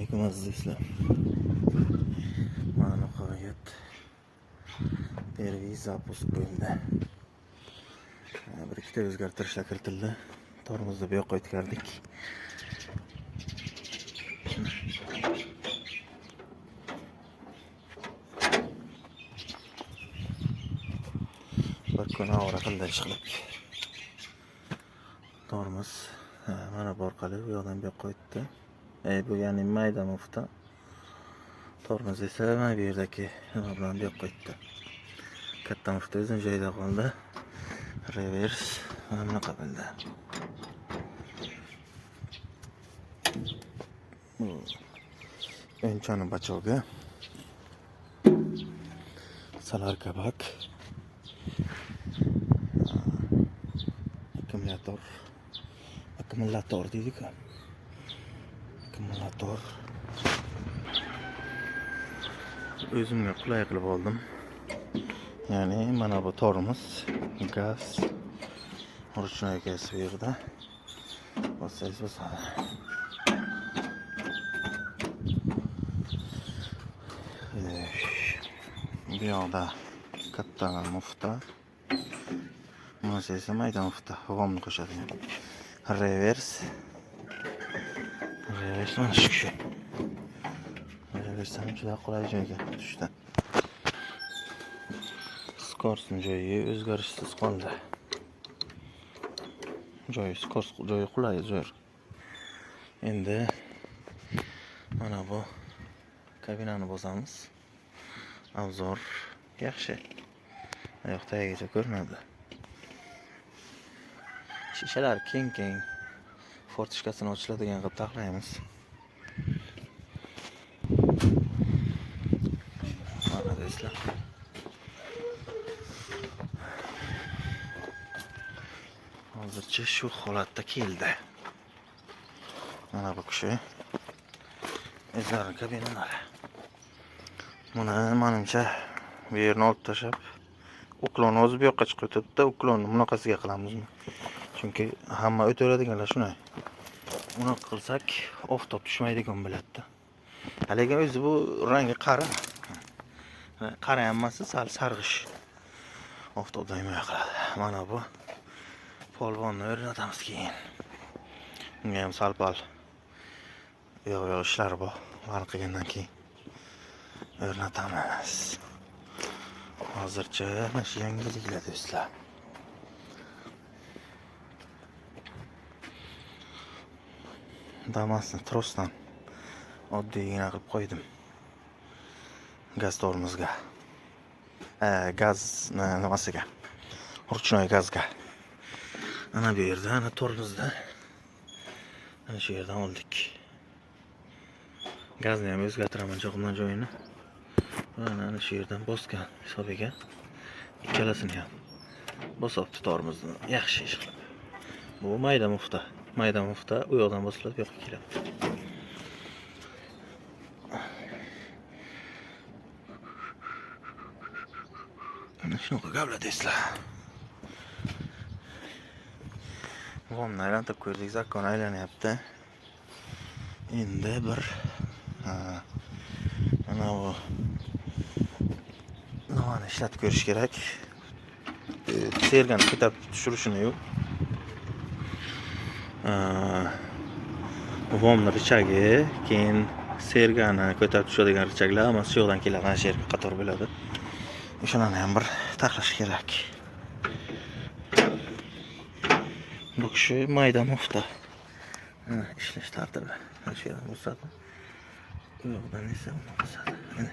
Assalomu alaykum azizlar. Mana nihoyat pervis zapusк bo'ldi. Bir ikkita o'zgartirishlar kiritildi. Tormozni bu yoqqa o'tkazdik. Bir kun avra qildi ishqilib. Tormoz mana bu orqali bu yoqdan bu yoqqa o'tdi. Bu ya'ni mayda mufta. Tormoz esa mana bu yerdagi nima bilan bu yoqqa o'tdi. Katta mufta o'zini joyida qoldi. Revers mana bunaqa bo'ldi. O'nchani bachoga salarka bak, akkumulyator deydik. Akkumulyator o'zimga qulay qilib oldim. Ya'ni mana bu tormoz, gaz, ruchnoy gaz bu yerda. Bossangiz bosadi. Bu yoqda katta mufta, mana esa mayda mufta, g'omni qo'shadigan. Revers mana shu. Revers ham juda qulay joyga tushdi. Skorsning joyi o'zgarishsiz qoldi. Joyi qulay zo'r. Endi mana bu kabinani bosamiz. Avzor yaxshi. Oyoq tagigacha ko'rinadi. Shishalar keng fortishkasini ochiladigan qilib taxlaymiz. Mana do'stlar. Hozircha shu holatda keldi. Mana bu kishi izlar kabinalari. Buni menimcha bu yerni olib tashlab, uklonni o'zi bu yoqqa chiqib o'tadi-da, uklonni bunaqasiga qilamizmi? Chunki hamma o'taveradiganlar shunday. Buni qilsak, oftob tushmaydigan bo'ladi-da. Lekin o'zi bu rangi qora. Qora emas, sal sarg'ish. Oftobda himoya qiladi. Mana bu polvonni o'rnatamiz keyin. Bunga ham sal-pal yo'q ishlar bor. Vaqt qilgandan keyin o'rnatamiz. Hozircha mana shu yangiliklar do'stlar. Damasni trosdan oddiygina qilib qo'ydim. Gaz tormozga. Gaz nimasiga? Ruchnoy gazga. Ana bu yerda, ana tormozda. Ana shu yerdan oldik. Gazni ham o'zgartiraman cho'qimdan joyini. Ana shu yerdan bosgan hisobiga ikkalasini ham bosibdi tormozni. Yaxshi ish qilib. Bu mayda mufta. Mayda mufta u yoqdan bosilib bu yoqqa keladi. Ana shunaqa gaplar do'stlar. G'omni aylantirib ko'rdik, zakkon aylanyapti. Endi bir mana bu nimani ishlatib ko'rish kerak. Sergani ko'tarib tushirishini-yu. G'omni richagi, keyin sergani ko'tarib tushadigan richaglar hammasi shu yoqdan keladi, ana shu yerga qator bo'ladi. O'shani ham bir taxlash kerak. Bu kishi mayda mufta. İşleş tartibı. Mana shu yerdan bosadi. Bu yoqdan esa uni bosadi. Mana.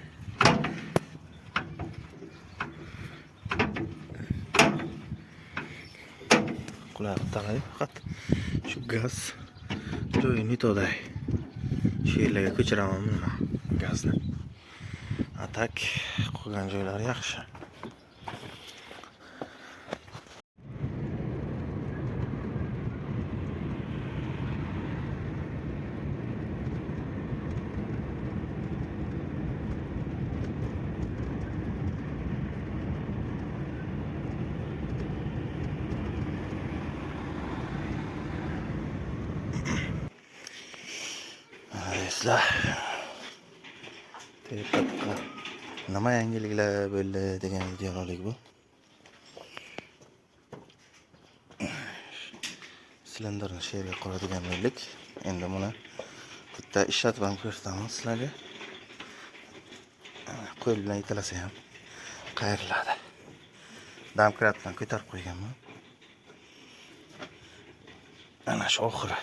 Qulay qilib faqat shu gaz joyini to'day. Shu yerlarga ko'chiraman buni gazni. Atak qolgan joylari yaxshi. Do'stlar, Nima yangiliklar bo'ldi degan videorolik bu. Silinderni shu yerga qo'yadigan bo'ldik. Endi buni bitta ishlatib ham ko'rsataman sizlarga. Qo'l bilan italasa ham qayriladi. Domkratdan ko'tarib qo'yganman. Ana shu oxiri.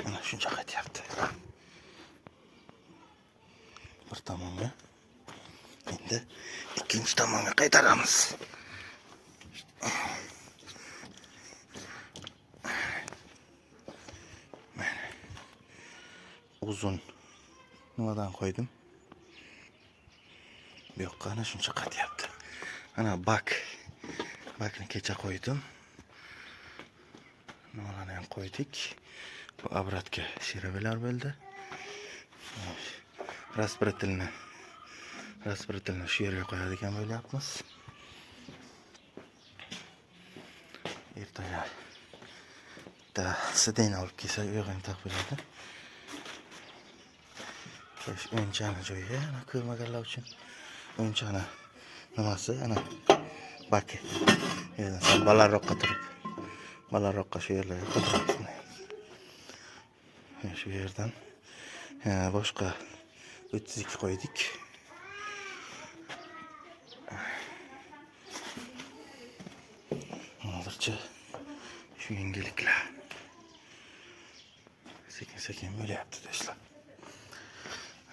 Ana shuncha qaytyapti. Bir tomonga. Endi ikkinchi tomonga qaytaramiz. Uzun nimadan qo'ydim? Bu yoqqa ana shuncha qaytyapti. Ana bakni kecha qo'ydim. Nimalarni ham qo'ydik. Bu obratga shiravelar bo'ldi. Rasparatilni shu yerga qo'yadigan bo'lyapmiz. Ertaga sideni olib kelsa, yo'g'in taqbiladi. O'yinchani joyi, ana ko'rmaganlar uchun o'yinchani nimasi, ana baki. Yerdan balandroqqa turib, balandroqqa shu yerlarga qo'yamiz. Shu yerdan boshqa 32 qo'ydik. Hozircha shu yangiliklar sekin bo'lyapti do'stlar.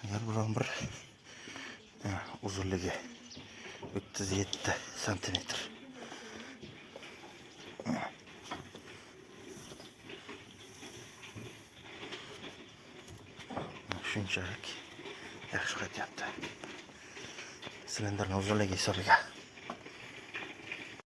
Agar biron bir uzunligi 37 cm shunchalik yaxshi qaytyapti. Silinderning uzunligi hisobiga